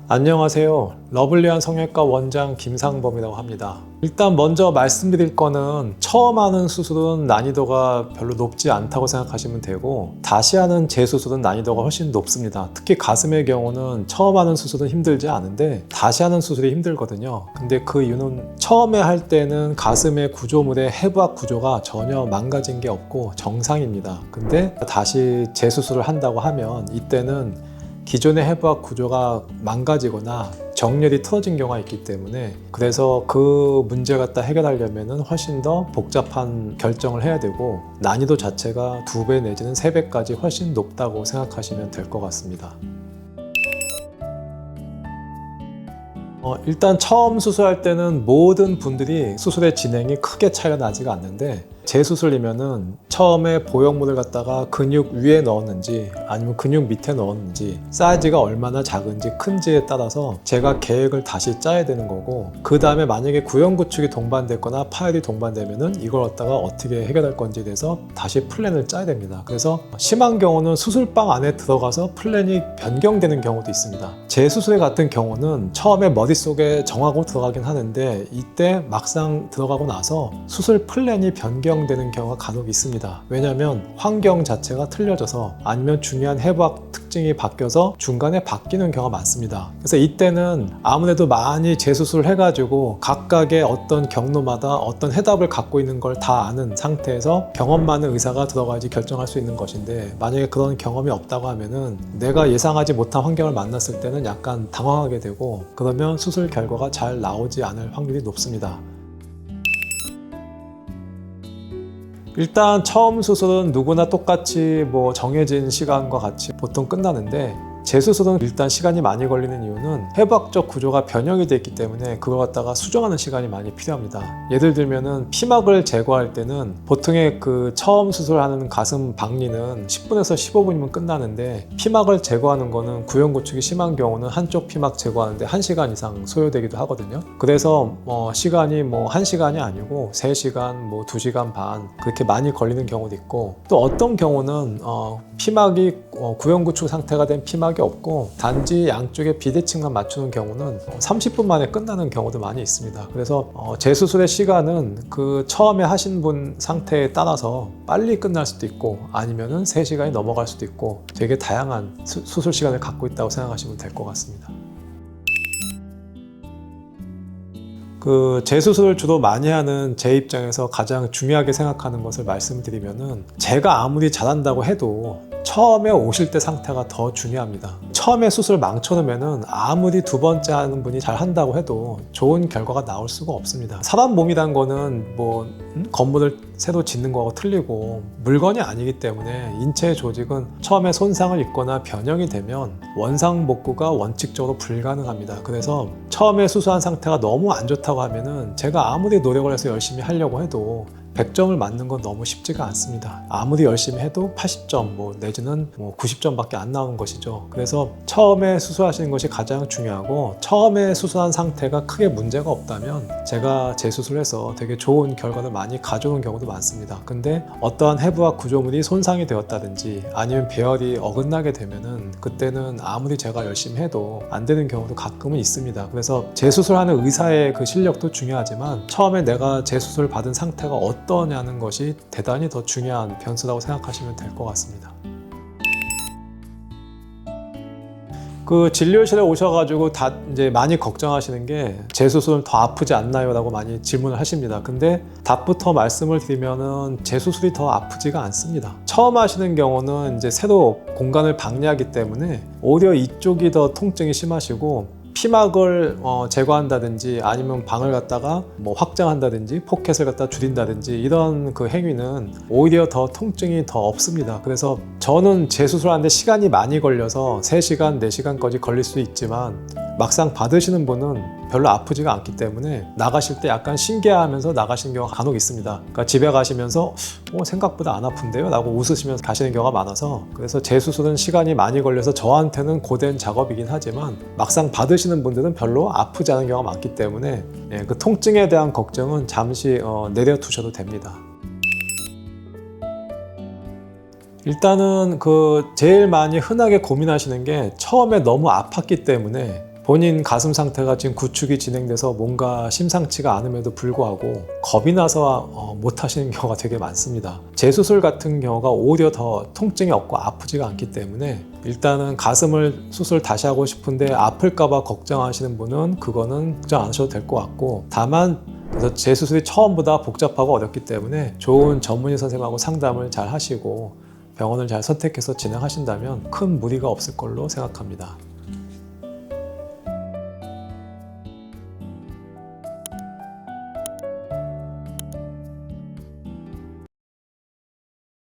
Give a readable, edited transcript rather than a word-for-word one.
안녕하세요. 러블리한 성형외과 원장 김상범이라고 합니다. 일단 먼저 말씀드릴 거는 처음 하는 수술은 난이도가 별로 높지 않다고 생각하시면 되고, 다시 하는 재수술은 난이도가 훨씬 높습니다. 특히 가슴의 경우는 처음 하는 수술은 힘들지 않은데 다시 하는 수술이 힘들거든요. 근데 그 이유는 처음에 할 때는 가슴의 구조물의 해부학 구조가 전혀 망가진 게 없고 정상입니다. 근데 다시 재수술을 한다고 하면 이때는 기존의 해부학 구조가 망가지거나 정렬이 틀어진 경우가 있기 때문에, 그래서 그 문제 갖다 해결하려면 훨씬 더 복잡한 결정을 해야 되고 난이도 자체가 2배 내지는 3배까지 훨씬 높다고 생각하시면 될 것 같습니다. 일단 처음 수술할 때는 모든 분들이 수술의 진행이 크게 차이가 나지가 않는데, 재수술이면은 처음에 보형물을 갖다가 근육 위에 넣었는지 아니면 근육 밑에 넣었는지 사이즈가 얼마나 작은지 큰지에 따라서 제가 계획을 다시 짜야 되는 거고, 그 다음에 만약에 구형구축이 동반됐거나 파열이 동반되면은 이걸 갖다가 어떻게 해결할 건지에 대해서 다시 플랜을 짜야 됩니다. 그래서 심한 경우는 수술방 안에 들어가서 플랜이 변경되는 경우도 있습니다. 재수술 같은 경우는 처음에 머릿속에 정하고 들어가긴 하는데, 이때 막상 들어가고 나서 수술 플랜이 변경되는 경우가 간혹 있습니다. 왜냐하면 환경 자체가 틀려져서 아니면 중요한 해부학 특징이 바뀌어서 중간에 바뀌는 경우가 많습니다. 그래서 이때는 아무래도 많이 재수술을 해가지고 각각의 어떤 경로마다 어떤 해답을 갖고 있는 걸 다 아는 상태에서 경험 많은 의사가 들어가야지 결정할 수 있는 것인데, 만약에 그런 경험이 없다고 하면은 내가 예상하지 못한 환경을 만났을 때는 약간 당황하게 되고, 그러면 수술 결과가 잘 나오지 않을 확률이 높습니다. 일단 처음 수술은 누구나 똑같이 정해진 시간과 같이 보통 끝나는데, 재수술은 일단 시간이 많이 걸리는 이유는 해부학적 구조가 변형이 되어 있기 때문에 그걸 갖다가 수정하는 시간이 많이 필요합니다. 예를 들면은 피막을 제거할 때는 보통의 그 처음 수술하는 가슴 박리는 10분에서 15분이면 끝나는데, 피막을 제거하는 거는 구형구축이 심한 경우는 한쪽 피막 제거하는데 1시간 이상 소요되기도 하거든요. 그래서 시간이 1시간이 아니고 3시간, 2시간 반 그렇게 많이 걸리는 경우도 있고, 또 어떤 경우는 피막이 구형구축 상태가 된 피막이 없고 단지 양쪽에 비대칭만 맞추는 경우는 30분 만에 끝나는 경우도 많이 있습니다. 그래서 재수술의 시간은 그 처음에 하신 분 상태에 따라서 빨리 끝날 수도 있고 아니면은 3시간이 넘어갈 수도 있고, 되게 다양한 수술 시간을 갖고 있다고 생각하시면 될 것 같습니다. 그 재수술을 주로 많이 하는 제 입장에서 가장 중요하게 생각하는 것을 말씀드리면은, 제가 아무리 잘한다고 해도 처음에 오실 때 상태가 더 중요합니다. 처음에 수술 망쳐놓으면은 아무리 두 번째 하는 분이 잘 한다고 해도 좋은 결과가 나올 수가 없습니다. 사람 몸이란 거는 건물을 새로 짓는 거하고 틀리고 물건이 아니기 때문에 인체의 조직은 처음에 손상을 입거나 변형이 되면 원상복구가 원칙적으로 불가능합니다. 그래서 처음에 수술한 상태가 너무 안 좋다고 하면은 제가 아무리 노력을 해서 열심히 하려고 해도 100점을 맞는 건 너무 쉽지가 않습니다. 아무리 열심히 해도 80점 내지는 90점밖에 안 나오는 것이죠. 그래서 처음에 수술하시는 것이 가장 중요하고, 처음에 수술한 상태가 크게 문제가 없다면 제가 재수술해서 되게 좋은 결과를 많이 가져오는 경우도 많습니다. 근데 어떠한 해부학 구조물이 손상이 되었다든지 아니면 배열이 어긋나게 되면은 그때는 아무리 제가 열심히 해도 안 되는 경우도 가끔은 있습니다. 그래서 재수술하는 의사의 그 실력도 중요하지만 처음에 내가 재수술 받은 상태가 어떠냐는 것이 대단히 더 중요한 변수라고 생각하시면 될 것 같습니다. 그 진료실에 오셔가지고 다 이제 많이 걱정하시는 게, 재수술은 더 아프지 않나요? 라고 많이 질문을 하십니다. 근데 답부터 말씀을 드리면은 재수술이 더 아프지가 않습니다. 처음 하시는 경우는 이제 새로 공간을 박리하기 때문에 오히려 이쪽이 더 통증이 심하시고, 피막을 제거한다든지 아니면 방을 갖다가 확장한다든지 포켓을 갖다 줄인다든지 이런 그 행위는 오히려 더 통증이 더 없습니다. 그래서 저는 재수술하는데 시간이 많이 걸려서 3시간, 4시간까지 걸릴 수 있지만 막상 받으시는 분은 별로 아프지가 않기 때문에 나가실 때 약간 신기해하면서 나가시는 경우가 간혹 있습니다. 그러니까 집에 가시면서 생각보다 안 아픈데요? 라고 웃으시면서 가시는 경우가 많아서, 그래서 재수술은 시간이 많이 걸려서 저한테는 고된 작업이긴 하지만 막상 받으시는 분들은 별로 아프지 않은 경우가 많기 때문에 그 통증에 대한 걱정은 잠시 내려두셔도 됩니다. 일단은 제일 많이 흔하게 고민하시는 게 처음에 너무 아팠기 때문에 본인 가슴 상태가 지금 구축이 진행돼서 뭔가 심상치가 않음에도 불구하고 겁이 나서 못 하시는 경우가 되게 많습니다. 재수술 같은 경우가 오히려 더 통증이 없고 아프지가 않기 때문에 일단은 가슴을 수술 다시 하고 싶은데 아플까봐 걱정하시는 분은 그거는 걱정 안 하셔도 될 것 같고, 다만 그래서 재수술이 처음보다 복잡하고 어렵기 때문에 좋은 전문의 선생님하고 상담을 잘 하시고 병원을 잘 선택해서 진행하신다면 큰 무리가 없을 걸로 생각합니다.